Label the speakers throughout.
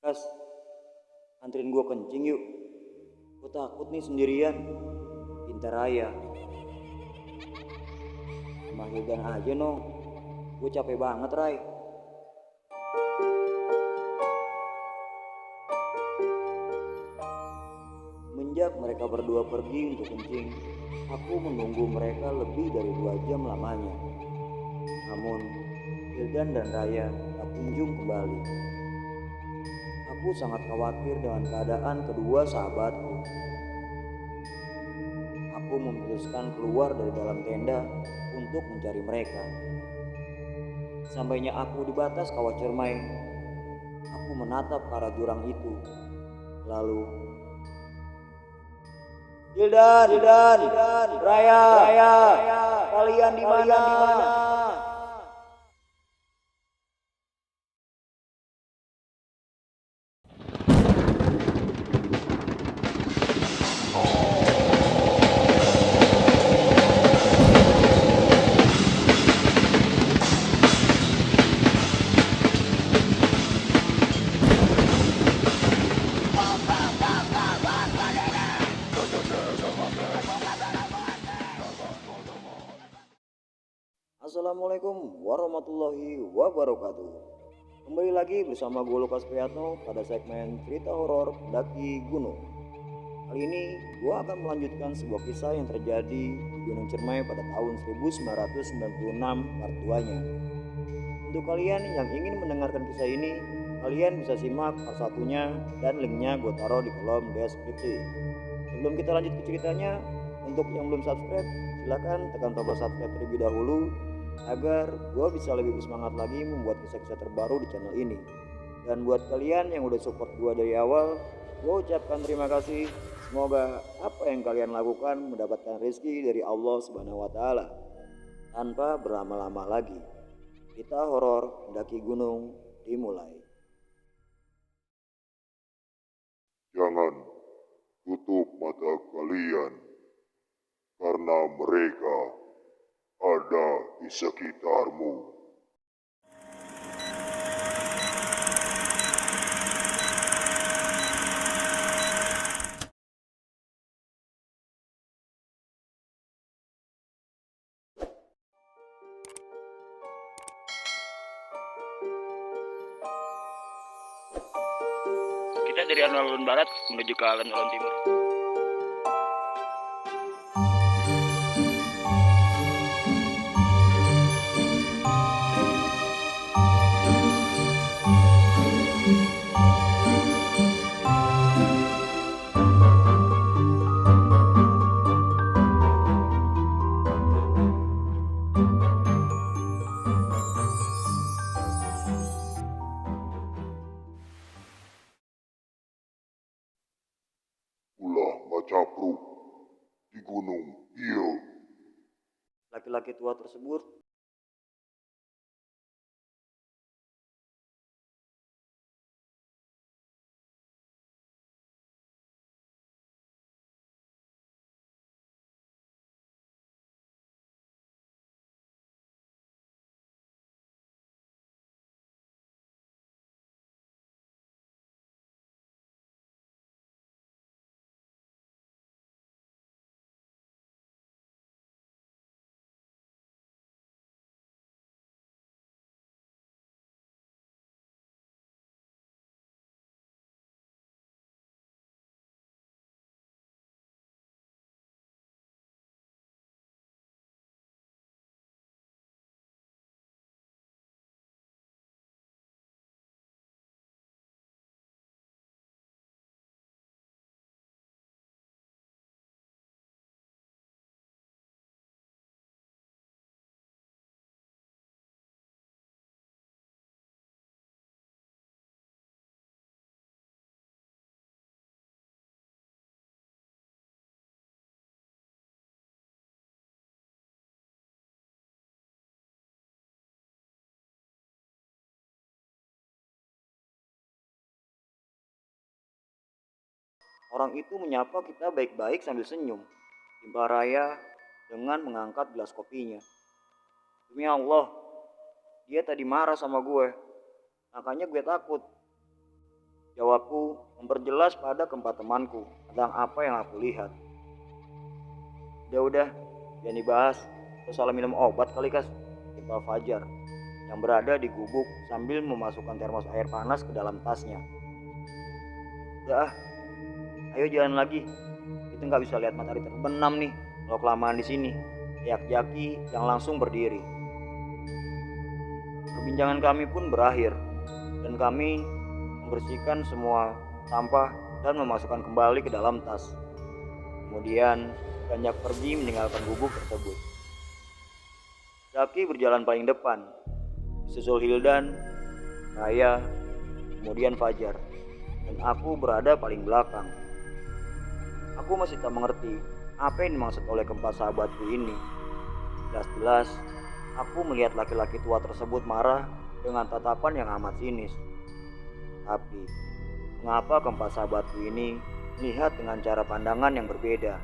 Speaker 1: Kas, anterin gue kencing yuk. Gue takut nih sendirian. Pintar raya. Sama Hildan aja no. Gue capek banget, Ray. Menjak mereka berdua pergi untuk kencing, aku menunggu mereka lebih dari 2 jam lamanya. Namun, Hildan dan Raya tak kunjung kembali. Aku sangat khawatir dengan keadaan kedua sahabatku. Aku memutuskan keluar dari dalam tenda untuk mencari mereka. Sampainya aku di batas kawah cermai, aku menatap ke arah jurang itu. Lalu, Hildan, Raya, kalian di mana? Assalamualaikum warahmatullahi wabarakatuh. Kembali lagi bersama gue Lukas Priyatno pada segmen cerita horor pendaki gunung. Kali ini gue akan melanjutkan sebuah kisah yang terjadi di Gunung Cermai pada tahun 1996 part 2-nya. Untuk kalian yang ingin mendengarkan kisah ini, kalian bisa simak part 1-nya dan linknya gue taruh di kolom deskripsi. Sebelum kita lanjut ke ceritanya, untuk yang belum subscribe, silahkan tekan tombol subscribe terlebih dahulu agar gue bisa lebih bersemangat lagi membuat kisah-kisah terbaru di channel ini. Dan buat kalian yang udah support gue dari awal, gue ucapkan terima kasih. Semoga apa yang kalian lakukan mendapatkan rezeki dari Allah Subhanahu wa Ta'ala. Tanpa berlama-lama lagi, kita horor mendaki gunung dimulai.
Speaker 2: Jangan tutup mata kalian, karena mereka ada di sekitarmu.
Speaker 1: Kita dari alun-alun barat menuju ke alun-alun timur.
Speaker 2: Ulah macapruk di gunung Iyo.
Speaker 1: Laki-laki tua tersebut orang itu menyapa kita baik-baik sambil senyum. Timpal Raya dengan mengangkat gelas kopinya. Demi Allah, dia tadi marah sama gue. Makanya gue takut. Jawabku memperjelas pada keempat temanku tentang apa yang aku lihat. Udah, jangan dibahas. Terus salah minum obat kali kas, timpal Fajar yang berada di gubuk sambil memasukkan termos air panas ke dalam tasnya. Udah ayo jalan lagi. Kita nggak bisa lihat matahari terbenam nih kalau kelamaan di sini. Teriak Jaki yang langsung berdiri. Perbincangan kami pun berakhir dan kami membersihkan semua sampah dan memasukkan kembali ke dalam tas. Kemudian beranjak pergi meninggalkan gubuk tersebut. Jaki berjalan paling depan, disusul Hildan, Raya, kemudian Fajar, dan aku berada paling belakang. Aku masih tak mengerti apa yang dimaksud oleh keempat sahabatku ini. Jelas-jelas aku melihat laki-laki tua tersebut marah dengan tatapan yang amat sinis. Tapi mengapa keempat sahabatku ini melihat dengan cara pandangan yang berbeda?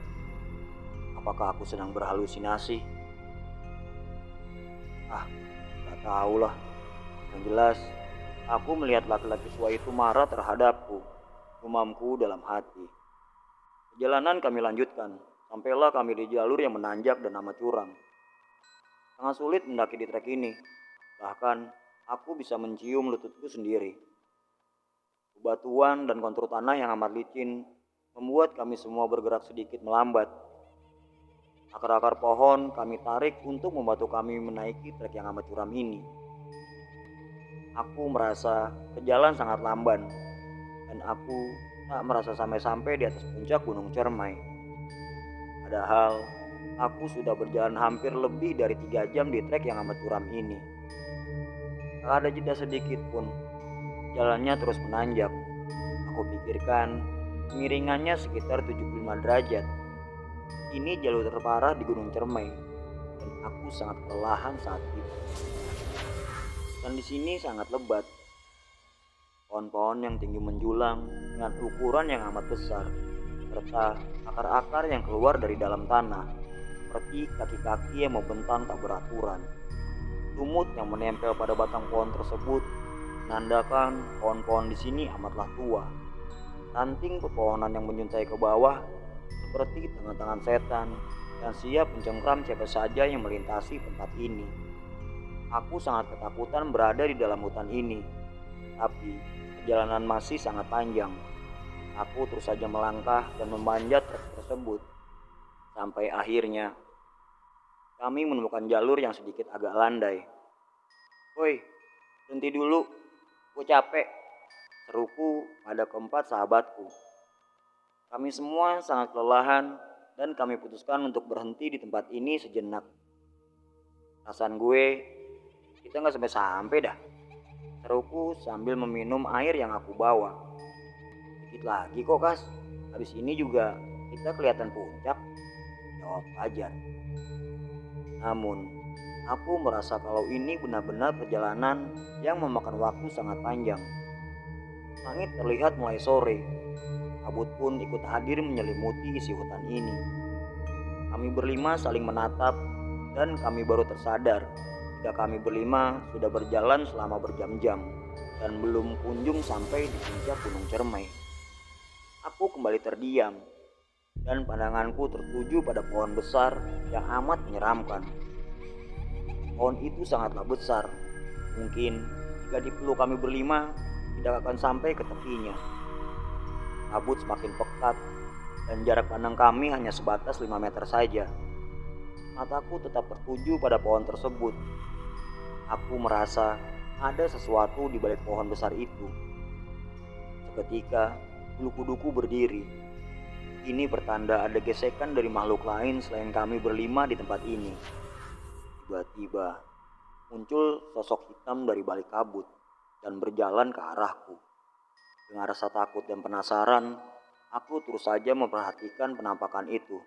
Speaker 1: Apakah aku sedang berhalusinasi? Gak tahu lah. Yang jelas, aku melihat laki-laki tua itu marah terhadapku. Gumamku dalam hati. Perjalanan kami lanjutkan. Sampailah kami di jalur yang menanjak dan amat curam. Sangat sulit mendaki di trek ini. Bahkan, aku bisa mencium lututku sendiri. Bebatuan dan kontur tanah yang amat licin membuat kami semua bergerak sedikit melambat. Akar-akar pohon kami tarik untuk membantu kami menaiki trek yang amat curam ini. Aku merasa berjalan sangat lamban dan aku tak merasa sampai-sampai di atas puncak Gunung Cermai. Padahal aku sudah berjalan hampir lebih dari 3 jam di trek yang amat curam ini. Tak ada jeda sedikit pun. Jalannya terus menanjak. Aku pikirkan miringannya sekitar 75 derajat. Ini jalur terparah di Gunung Cermai dan aku sangat kelelahan saat itu. Dan di sini sangat lebat. Pohon-pohon yang tinggi menjulang dengan ukuran yang amat besar, serta akar-akar yang keluar dari dalam tanah, seperti kaki-kaki yang membentang tak beraturan. Lumut yang menempel pada batang pohon tersebut menandakan pohon-pohon di sini amatlah tua. Ranting pepohonan yang menyuntai ke bawah seperti tangan-tangan setan yang siap mencengkram siapa saja yang melintasi tempat ini. Aku sangat ketakutan berada di dalam hutan ini, tapi perjalanan masih sangat panjang. Aku terus saja melangkah dan memanjat trek tersebut. Sampai akhirnya kami menemukan jalur yang sedikit agak landai. Woi, berhenti dulu, gue capek, seruku pada keempat sahabatku. Kami semua sangat kelelahan dan kami putuskan untuk berhenti di tempat ini sejenak. Perasaan gue, kita gak sampai-sampai dah, seruku sambil meminum air yang aku bawa. Dikit lagi kok kas, habis ini juga kita kelihatan puncak, jawab Fajar. Namun, aku merasa kalau ini benar-benar perjalanan yang memakan waktu sangat panjang. Langit terlihat mulai sore. Kabut pun ikut hadir menyelimuti isi hutan ini. Kami berlima saling menatap dan kami baru tersadar jika kami berlima sudah berjalan selama berjam-jam dan belum kunjung sampai di puncak Gunung Cermai. Aku kembali terdiam dan pandanganku tertuju pada pohon besar yang amat menyeramkan. Pohon itu sangatlah besar. Mungkin jika dipeluk kami berlima tidak akan sampai ke tepinya. Kabut semakin pekat dan jarak pandang kami hanya sebatas 5 meter saja. Mataku tetap tertuju pada pohon tersebut. Aku merasa ada sesuatu di balik pohon besar itu. Seketika bulu kuduku berdiri. Ini pertanda ada gesekan dari makhluk lain selain kami berlima di tempat ini. Tiba-tiba muncul sosok hitam dari balik kabut dan berjalan ke arahku. Dengan rasa takut dan penasaran, aku terus saja memperhatikan penampakan itu.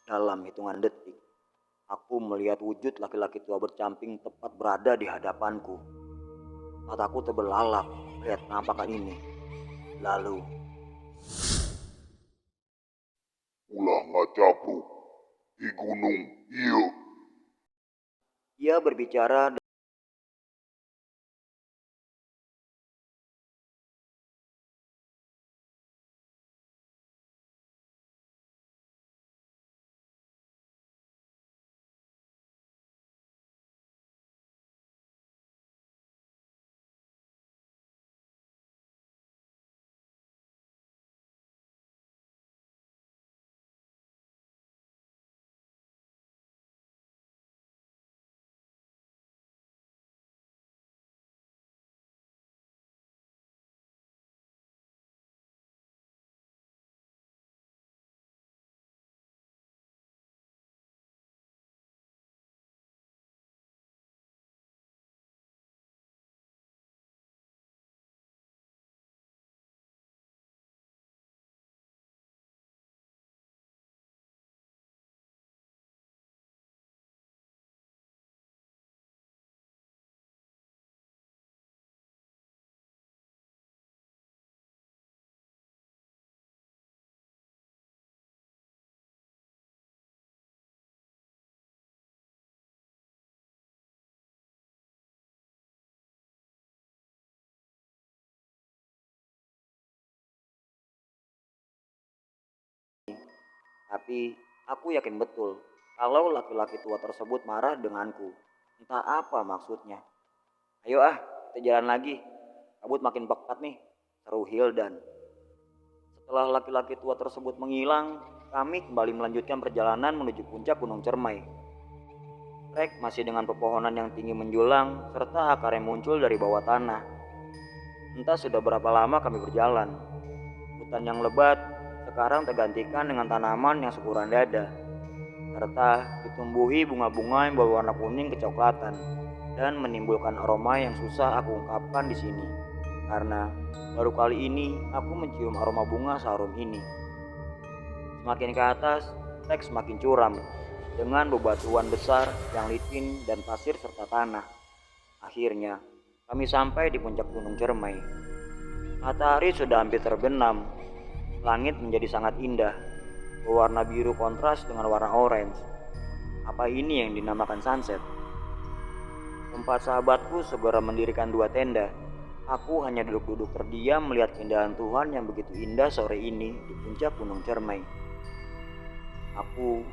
Speaker 1: Dalam hitungan detik, aku melihat wujud laki-laki tua bercamping tepat berada di hadapanku. Mataku terbelalak melihat penampakan ini. Lalu,
Speaker 2: Ulah ngacapluk di gunung iya.
Speaker 1: ia berbicara Tapi aku yakin betul kalau laki-laki tua tersebut marah denganku. Entah apa maksudnya. Ayo kita jalan lagi. Kabut makin pekat nih, seru Hildan. Setelah laki-laki tua tersebut menghilang, kami kembali melanjutkan perjalanan menuju puncak Gunung Cermai. Trek masih dengan pepohonan yang tinggi menjulang serta akar yang muncul dari bawah tanah. Entah sudah berapa lama kami berjalan. Hutan yang lebat sekarang tergantikan dengan tanaman yang seukuran dada, serta ditumbuhi bunga-bunga yang berwarna kuning kecoklatan dan menimbulkan aroma yang susah aku ungkapkan di sini. Karena baru kali ini aku mencium aroma bunga seharum ini. Semakin ke atas, trek semakin curam dengan bebatuan besar yang licin dan pasir serta tanah. Akhirnya, kami sampai di puncak Gunung Cermai. Matahari sudah hampir terbenam. Langit menjadi sangat indah, berwarna biru kontras dengan warna orange. Apa ini yang dinamakan sunset? Empat sahabatku segera mendirikan dua tenda. Aku hanya duduk-duduk terdiam melihat keindahan Tuhan yang begitu indah sore ini di puncak Gunung Cermai. Aku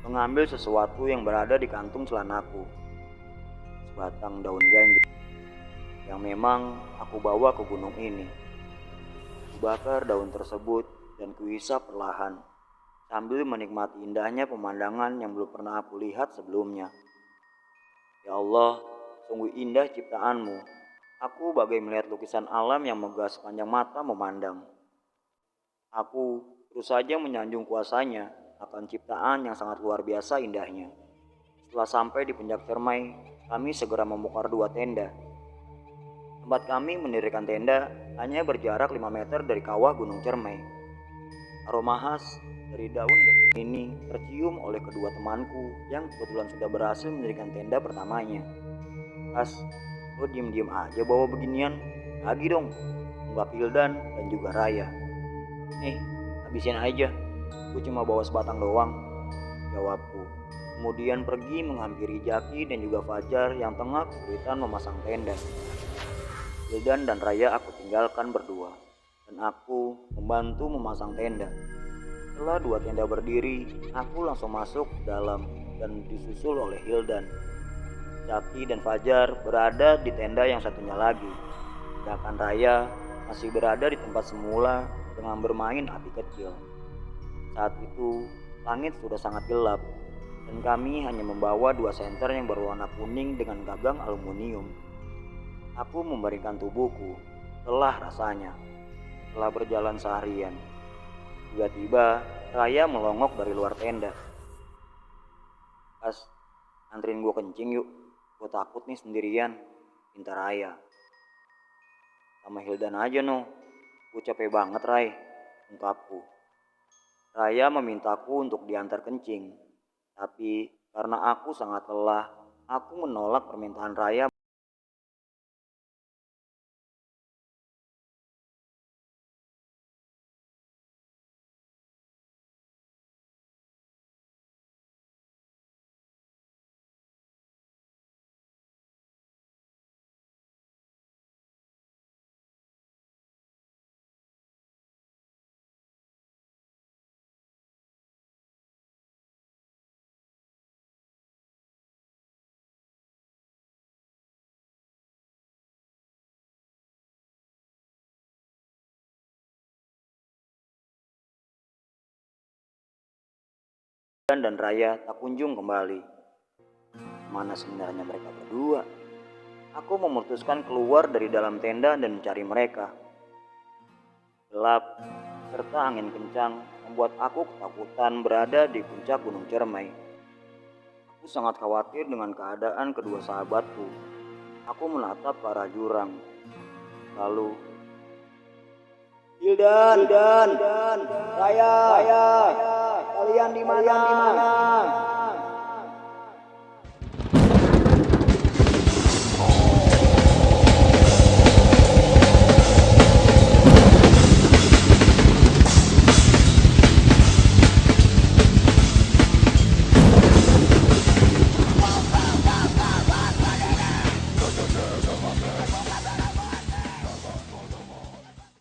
Speaker 1: mengambil sesuatu yang berada di kantung celanaku, sebatang daun ganja yang memang aku bawa ke gunung ini. Kubakar daun tersebut dan kuhisap perlahan, sambil menikmati indahnya pemandangan yang belum pernah aku lihat sebelumnya. Ya Allah, sungguh indah ciptaanmu. Aku bagai melihat lukisan alam yang megah sepanjang mata memandang. Aku terus saja menyanjung kuasanya akan ciptaan yang sangat luar biasa indahnya. Setelah sampai di puncak Cermai, kami segera membongkar dua tenda. Tempat kami mendirikan tenda hanya berjarak 5 meter dari kawah Gunung Cermai. Aroma khas dari daun gajah ini tercium oleh kedua temanku yang kebetulan sudah berhasil mendirikan tenda pertamanya. As, lo diem-diem aja bawa beginian. Lagi dong, ungkap Hildan dan juga Raya. Habisin aja, gue cuma bawa sebatang doang, jawabku. Kemudian pergi menghampiri Jaki dan juga Fajar yang tengah kesulitan memasang tenda. Hildan dan Raya aku tinggalkan berdua, dan aku membantu memasang tenda. Setelah dua tenda berdiri, aku langsung masuk ke dalam dan disusul oleh Hildan. Jaki dan Fajar berada di tenda yang satunya lagi, sedangkan Raya masih berada di tempat semula dengan bermain api kecil. Saat itu, langit sudah sangat gelap, dan kami hanya membawa dua senter yang berwarna kuning dengan gagang aluminium. Aku memberikan tubuhku, lelah rasanya, setelah berjalan seharian. Tiba-tiba, Raya melongok dari luar tenda. As, anterin gue kencing yuk, gue takut nih sendirian, pinta Raya. Sama Hildan aja no, gue capek banget Ray, ungkapku. Raya memintaku untuk diantar kencing, tapi karena aku sangat lelah, aku menolak permintaan Raya. Dan Raya tak kunjung kembali. Mana sebenarnya mereka berdua? Aku memutuskan keluar dari dalam tenda dan mencari mereka. Gelap serta angin kencang membuat aku ketakutan berada di puncak Gunung Cermai. Aku sangat khawatir dengan keadaan kedua sahabatku. Aku menatap ke arah jurang. Lalu, Hildan, Raya, kalian di mana?